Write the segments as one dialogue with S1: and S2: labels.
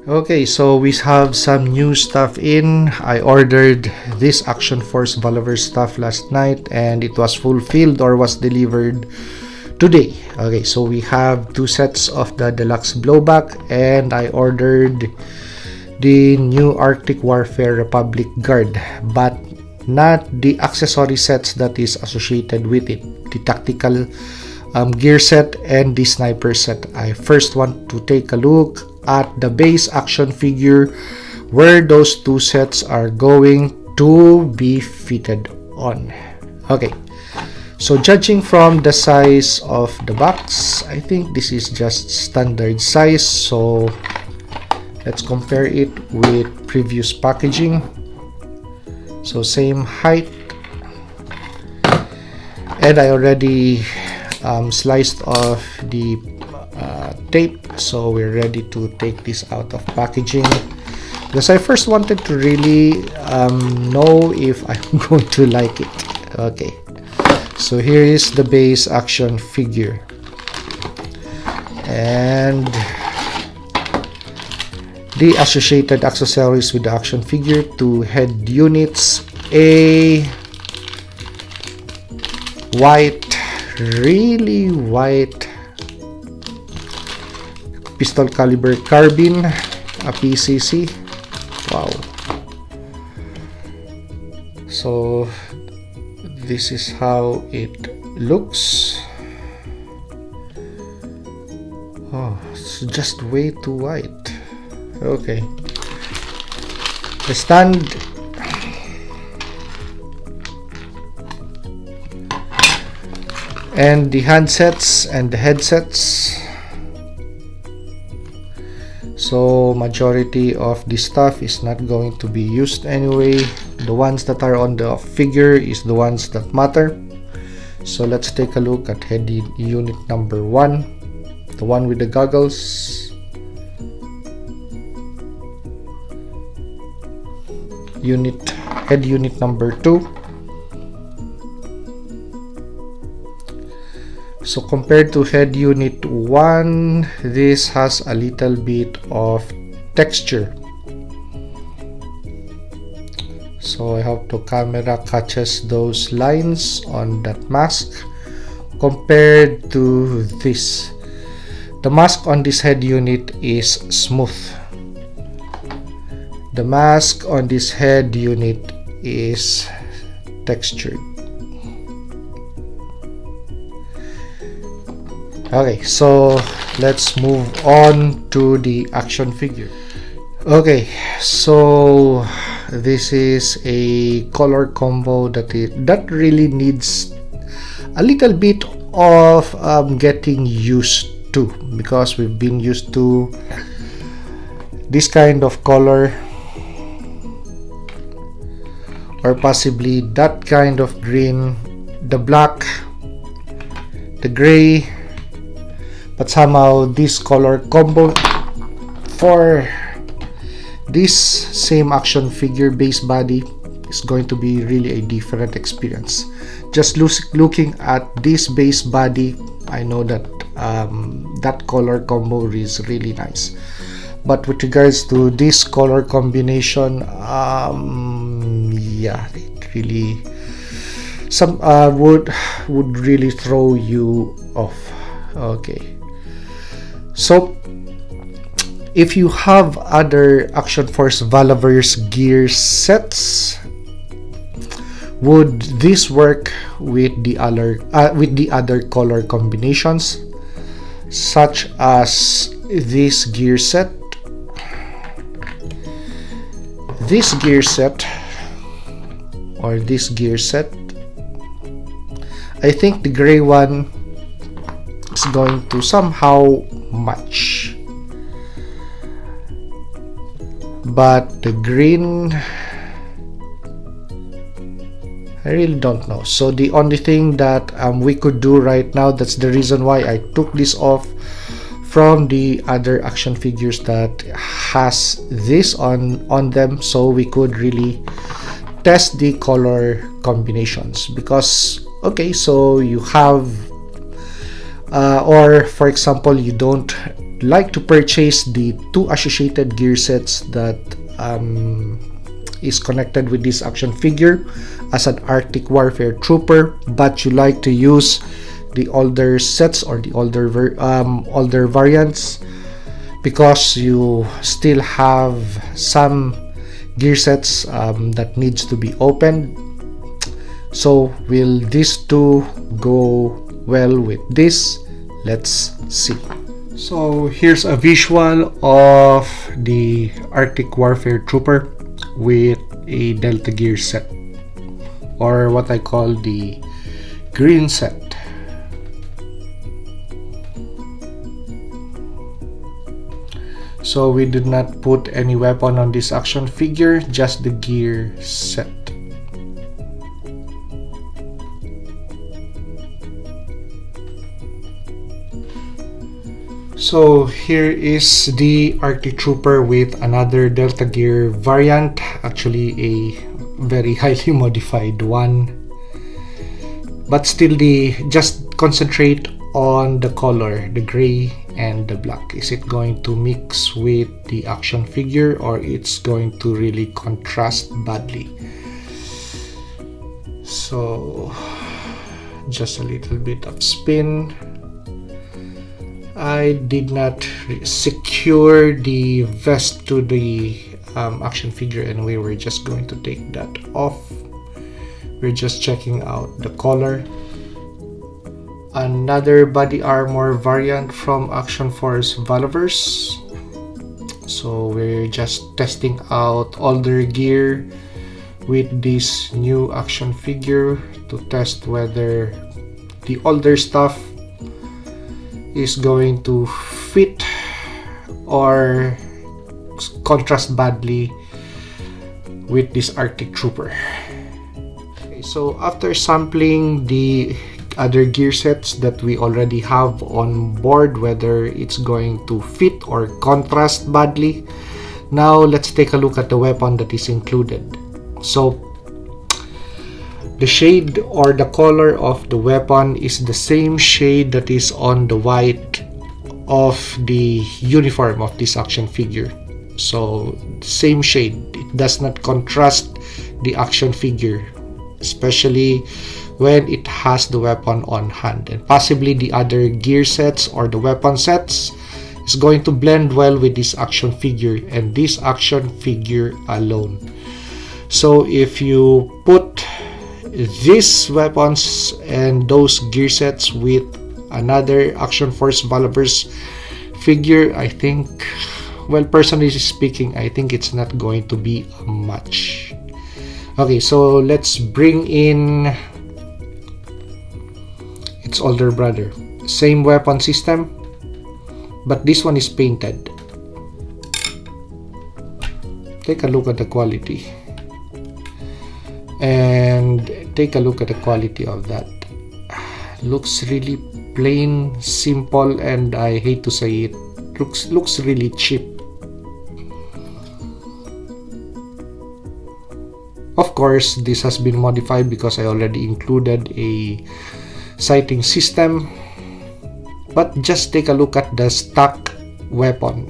S1: Okay, so we have some new stuff in. I ordered this Action Force Valaverse stuff last night and it was fulfilled or was delivered today. Okay, so we have 2 sets of the deluxe blowback and I ordered the new Arctic Warfare Republic Guard, but not the accessory sets that is associated with it, the tactical gear set and the sniper set. I first want to take a look at the base action figure where those 2 sets are going to be fitted on. Okay, so judging from the size of the box, I think this is just standard size, so let's compare it with previous packaging. So same height, and I already sliced off the tape, so we're ready to take this out of packaging because I first wanted to really know if I'm going to like it. Okay, so here is the base action figure, and the associated accessories with the action figure: 2 head units, a white, really white pistol caliber carbine, a PCC. Wow. So this is how it looks. Oh, it's just way too white. Okay. The stand, and the handsets and the headsets. So majority of the stuff is not going to be used anyway. The ones that are on the figure is the ones that matter. So let's take a look at head unit number 1, the one with the goggles. Head unit number 2. So compared to head unit 1, this has a little bit of texture. So I hope the camera catches those lines on that mask compared to this. The mask on this head unit is smooth. The mask on this head unit is textured. Okay, so let's move on to the action figure. Okay, so this is a color combo that really needs a little bit of getting used to, because we've been used to this kind of color or possibly that kind of green, the black, the gray. But somehow this color combo for this same action figure base body is going to be really a different experience. Just looking at this base body, I know that that color combo is really nice. But with regards to this color combination, yeah, it really would really throw you off. Okay. So if you have other Action Force Valaverse gear sets, would this work with the other color combinations, such as this gear set, this gear set, or this gear set? I think the gray one is going to somehow match, but the green, I really don't know. So the only thing that we could do right now, that's the reason why I took this off from the other action figures that has this on them, so we could really test the color combinations. Because okay, so you have or for example, you don't like to purchase the 2 associated gear sets that is connected with this action figure as an Arctic Warfare Trooper, but you like to use the older sets or the older variants because you still have some gear sets that needs to be opened. So will these two go well with this? Let's see. So here's a visual of the Arctic Warfare Trooper with a Delta gear set, or what I call the green set. So we did not put any weapon on this action figure, just the gear set. So here is the Arctic Trooper with another Delta Gear variant, actually a very highly modified one. But still, just concentrate on the color, the gray and the black. Is it going to mix with the action figure, or it's going to really contrast badly? So just a little bit of spin. I did not secure the vest to the action figure anyway. We're just going to take that off. We're just checking out the color. Another body armor variant from Action Force Valaverse. So we're just testing out older gear with this new action figure to test whether the older stuff is going to fit or contrast badly with this Arctic Trooper. Okay, so after sampling the other gear sets that we already have on board, whether it's going to fit or contrast badly, now let's take a look at the weapon that is included. So the shade or the color of the weapon is the same shade that is on the white of the uniform of this action figure. So same shade, it does not contrast the action figure, especially when it has the weapon on hand. And possibly the other gear sets or the weapon sets is going to blend well with this action figure and this action figure alone. So if you put these weapons and those gear sets with another Action Force Valaverse figure, I think, well, personally speaking, I think it's not going to be a match. Okay, so let's bring in its older brother. Same weapon system, but this one is painted. Take a look at the quality. And take a look at the quality of that. Looks really plain, simple, and I hate to say it, looks really cheap. Of course, this has been modified because I already included a sighting system, but just take a look at the stock weapon,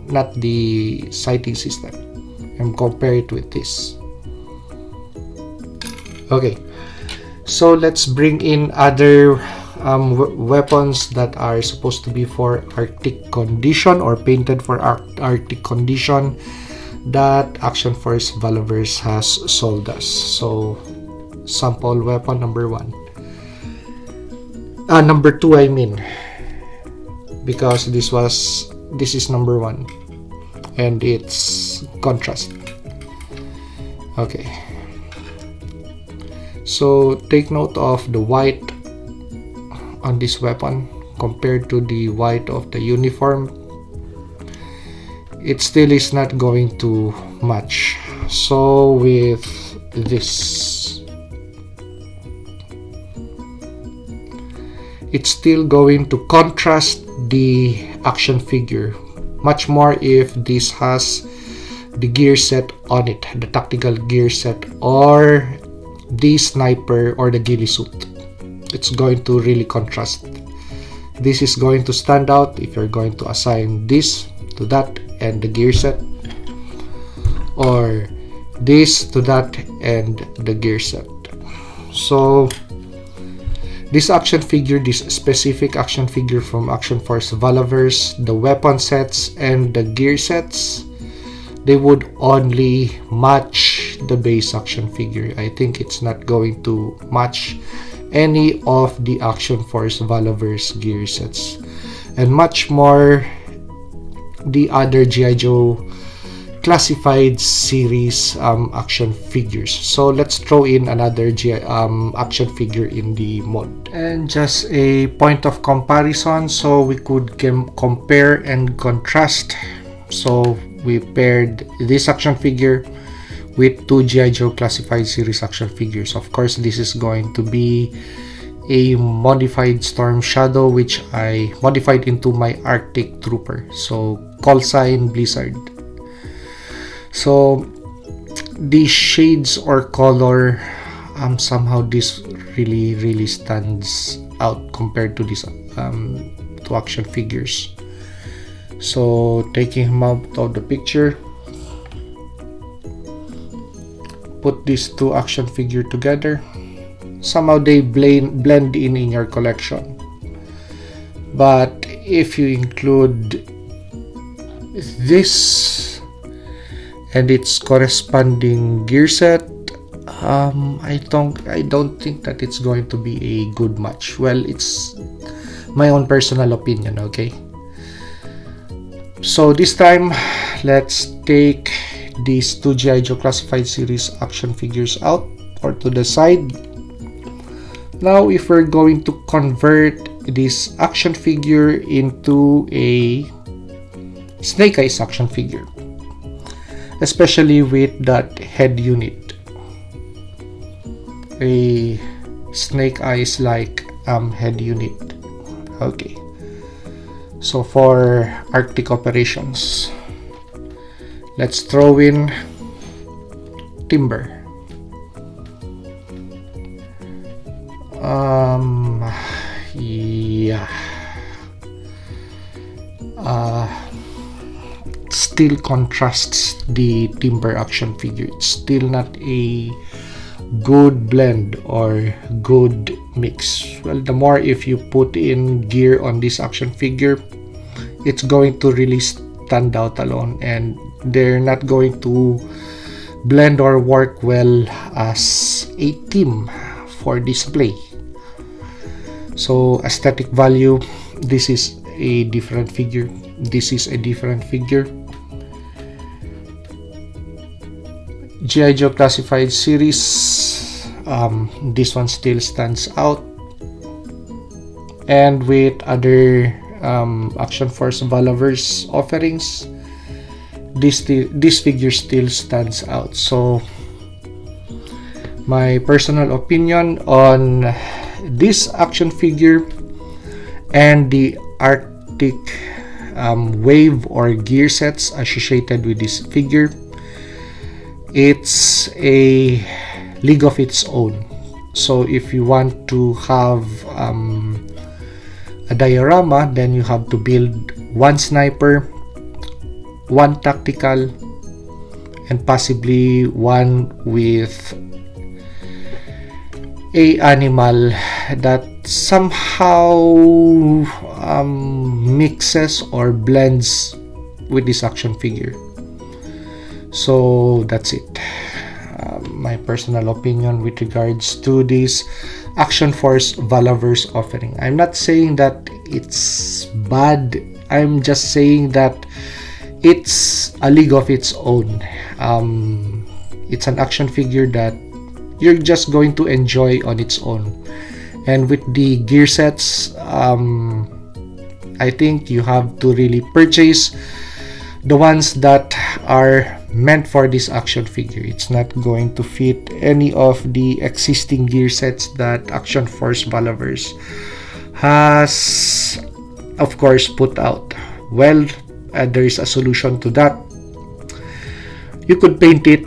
S1: not the sighting system, and compare it with this. Okay, so let's bring in other weapons that are supposed to be for Arctic condition or painted for Arctic condition that Action Force Valaverse has sold us. So sample weapon number 1. Number 2, I mean, because this is number 1 and it's contrast. Okay. So take note of the white on this weapon compared to the white of the uniform. It still is not going to match. So with this, it's still going to contrast the action figure much more if this has the gear set on it, the tactical gear set, or the sniper or the ghillie suit. It's going to really contrast this is going to stand out if you're going to assign this to that and the gear set, or this to that and the gear set. So this action figure, this specific action figure from Action Force Valaverse, the weapon sets and the gear sets, they would only match the base action figure. I think it's not going to match any of the Action Force Valaverse gear sets, and much more the other G.I. Joe classified series action figures. So let's throw in another action figure in the mod, and just a point of comparison so we could compare and contrast. So we paired this action figure with two G.I. Joe classified series action figures. Of course, this is going to be a modified Storm Shadow, which I modified into my Arctic Trooper, so call sign Blizzard. So the shades or color, somehow this really stands out compared to this two action figures. So taking him out of the picture, put these two action figure together, somehow they blend in your collection. But if you include this and its corresponding gear set, I don't think that it's going to be a good match. Well, it's my own personal opinion, okay? So this time, let's take these two G.I. Joe classified series action figures out or to the side. Now, if we're going to convert this action figure into a Snake Eyes action figure, especially with that head unit, a Snake Eyes like head unit. Okay, so for Arctic operations, let's throw in Timber. Yeah. Still contrasts the Timber action figure. It's still not a good blend or good mix. Well, the more if you put in gear on this action figure, it's going to really stand out alone, and they're not going to blend or work well as a team for display. So aesthetic value, this is a different figure, this is a different figure. G.I. Joe classified series, this one still stands out, and with other Action Force Valaverse offerings, this figure still stands out. So my personal opinion on this action figure and the Arctic wave or gear sets associated with this figure, it's a league of its own. So if you want to have a diorama, then you have to build one sniper, one tactical, and possibly one with a animal that somehow mixes or blends with this action figure. So that's it. My personal opinion with regards to this Action Force Valaverse offering. I'm not saying that it's bad. I'm just saying that it's a league of its own. It's an action figure that you're just going to enjoy on its own. And with the gear sets, I think you have to really purchase the ones that are meant for this action figure. It's not going to fit any of the existing gear sets that Action Force Valaverse has, of course, put out. Well, there is a solution to that. You could paint it,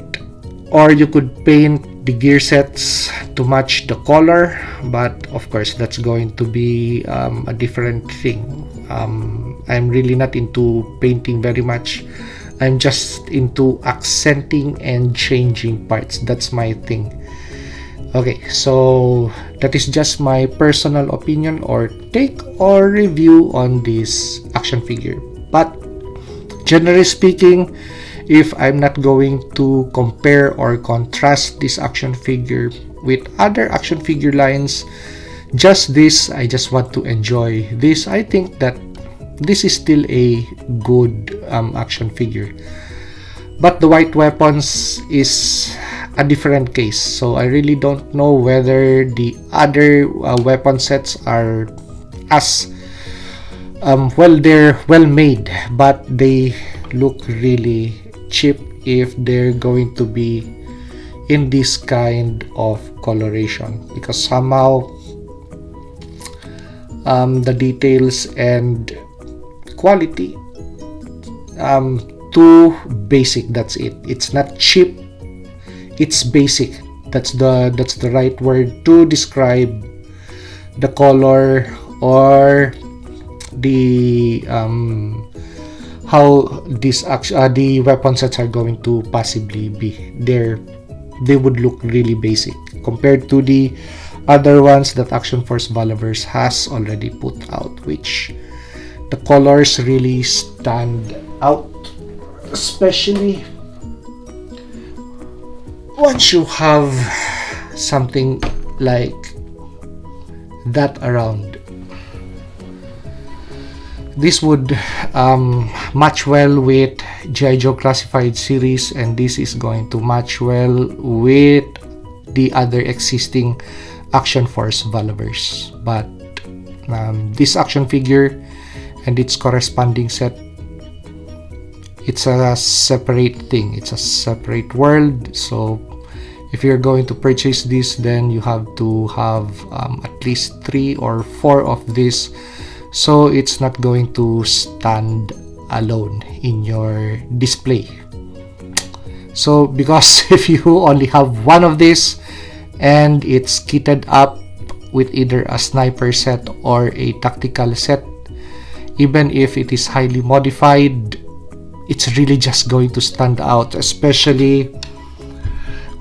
S1: or you could paint the gear sets to match the color, but of course that's going to be a different thing. I'm really not into painting very much. I'm just into accenting and changing parts. That's my thing. Okay, so that is just my personal opinion or take or review on this action figure. But generally speaking, if I'm not going to compare or contrast this action figure with other action figure lines, just this, I just want to enjoy this. I think that this is still a good action figure. But the white weapons is a different case. So I really don't know whether the other weapon sets are as well, they're well made, but they look really cheap if they're going to be in this kind of coloration, because somehow the details and quality too basic. That's it. It's not cheap, it's basic. That's the right word to describe the color or the how this the weapon sets are going to possibly be. They would look really basic compared to the other ones that Action Force Valaverse has already put out, which the colors really stand out, especially once you have something like that around. This would match well with G.I. Joe Classified series, and this is going to match well with the other existing Action Force Valaverse. But this action figure and its corresponding set, it's a separate thing. It's a separate world. So if you're going to purchase this, then you have to have at least 3 or 4 of this. So it's not going to stand alone in your display. So because if you only have one of this and it's kitted up with either a sniper set or a tactical set, even if it is highly modified, it's really just going to stand out, especially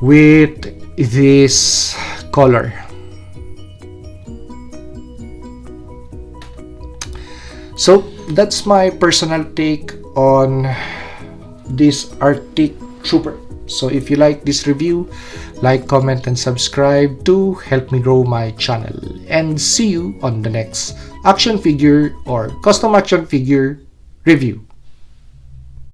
S1: with this color. So that's my personal take on this Arctic Trooper. So if you like this review, like, comment, and subscribe to help me grow my channel. And see you on the next action figure or custom action figure review.